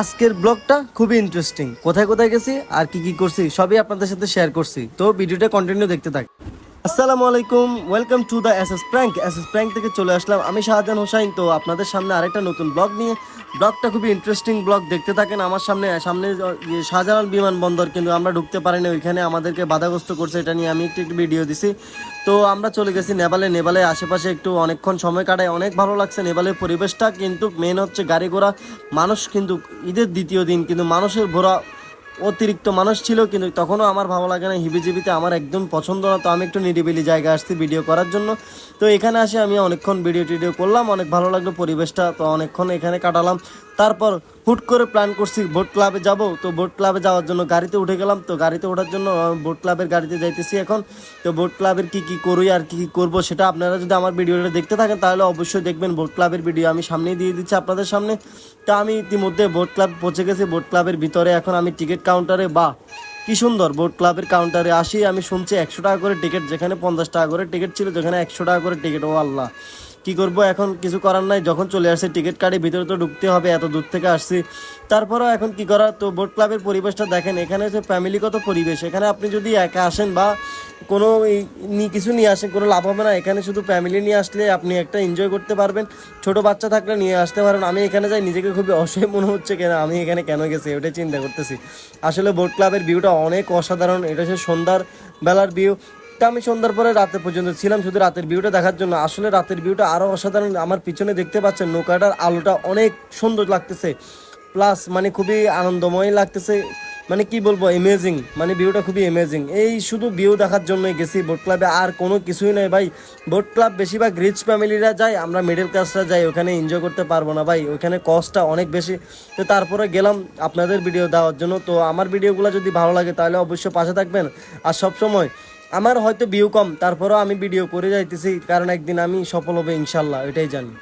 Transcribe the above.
আজকের ব্লগটা খুবই ইন্টারেস্টিং। কোথায় কোথায় গেছি আর কি কি করছি সবই আপনাদের সাথে শেয়ার করছি, তো ভিডিওটা কন্টিনিউ দেখতে থাক। আসসালামু আলাইকুম, welcome to the S S prank থেকে চলে আসলাম আমি শাহজাহান হোসাইন। তো আপনাদের সামনে আরেকটা নতুন ব্লগ নিয়ে, ব্লগটা খুবই ইন্টারেস্টিং ব্লগ। দেখতে থাকেন আমার সামনে সামনে শাহজালাল বিমানবন্দর, কিন্তু আমরা ঢুকতে পারিনি, ওইখানে আমাদেরকে বাধাগ্রস্ত করছে, এটা নিয়ে আমি একটু ভিডিও দিছি। তো আমরা চলে গেছি নেপালে আশেপাশে একটু অনেকক্ষণ সময় কাটায়, অনেক ভালো লাগছে নেপালের পরিবেশটা। কিন্তু মেন হচ্ছে গাড়ি ঘোড়া, মানুষ কিন্তু ঈদের দ্বিতীয় দিন কিন্তু মানুষের ঘোরা অতিরিক্ত মানুষ ছিল, কিন্তু তখনও আমার ভালো লাগে না, হিবিজিবিতে আমার একদম পছন্দ না। তো আমি একটু নিরিবিলি জায়গায় আসছি ভিডিও করার জন্য। তো এখানে আসে আমি অনেকক্ষণ ভিডিও টিডিও করলাম, অনেক ভালো লাগলো পরিবেশটা, তো অনেকক্ষণ এখানে কাটালাম। তারপর হুট করে প্ল্যান করছি বোট ক্লাবে যাব। তো বোট ক্লাবে যাওয়ার জন্য গাড়িতে উঠে গেলাম। তো গাড়িতে ওঠার জন্য বোট ক্লাবের গাড়িতে যাইতেছি এখন। তো বোট ক্লাবের কি কি করি আর কি কি করবো সেটা আপনারা যদি আমার ভিডিওটা দেখতে থাকেন তাহলে অবশ্যই দেখবেন। বোট ক্লাবের ভিডিও আমি সামনেই দিয়ে দিচ্ছি আপনাদের সামনে। তো আমি ইতিমধ্যে বোট ক্লাব পৌঁছে গেছি। বোট ক্লাবের ভিতরে এখন আমি টিকিট কাউন্টারে, বা কি সুন্দর বোট ক্লাবের কাউন্টারে আসি। আমি শুনছি 100 টাকা করে টিকিট, যেখানে 50 টাকা করে টিকিট ছিল, যেখানে 100 টাকা করে টিকিট। ও আল্লাহ, কি করব এখন, কিছু করার নাই, যখন চলে আসছে টিকিট কাটি, ভিতরে তো ঢুকতে হবে, এত দূর থেকে আসছি। তারপরেও এখন কি করার। তো বোট ক্লাবের পরিবেশটা দেখেন, এখানে হচ্ছে ফ্যামিলিগত পরিবেশ। এখানে আপনি যদি একা আসেন বা কোনো কিছু নিয়ে আসেন কোনো লাভ হবে না। এখানে শুধু ফ্যামিলি নিয়ে আসলে আপনি একটা এনজয় করতে পারবেন, ছোট বাচ্চা থাকলে নিয়ে আসতে পারেন। আমি এখানে যাই নিজেকে খুবই অসহায় মনে হচ্ছে, কেন আমি এখানে কেন গেছি ওটাই চিন্তা করতেছি। আসলে বোট ক্লাবের ভিউটা অনেক অসাধারণ, এটা হচ্ছে সন্ধ্যার বেলার ভিউ। তা আমি সন্ধ্যার পরে রাতে পর্যন্ত ছিলাম শুধু রাতের ভিউটা দেখার জন্য। আসলে রাতের ভিউটা আরও অসাধারণ। আমার পিছনে দেখতে পাচ্ছেন নৌকাটার আলোটা অনেক সুন্দর লাগতেছে, প্লাস মানে খুবই আনন্দময় লাগতেছে। মানে কি বলবো, এমেজিং, মানে ভিউটা খুবই এমেজিং। এই শুধু ভিউ দেখার জন্যই গেছি বোট ক্লাবে, আর কোনো কিছুই নয় ভাই। বোট ক্লাব বেশিরভাগ রিচ ফ্যামিলিরা যায়, আমরা মিডল ক্লাসরা যাই, ওখানে এনজয় করতে পারবো না ভাই, ওখানে কস্টটা অনেক বেশি। তো তারপরে গেলাম আপনাদের ভিডিও দেওয়ার জন্য। তো আমার ভিডিওগুলো যদি ভালো লাগে তাহলে অবশ্যই পাশে থাকবেন। আর সবসময় আমার হয়তো ভিউ কম, তারপরেও আমি ভিডিও করে যাইতেছি, কারণ একদিন আমি সফল হবে ইনশাল্লাহ, এটাই জানি।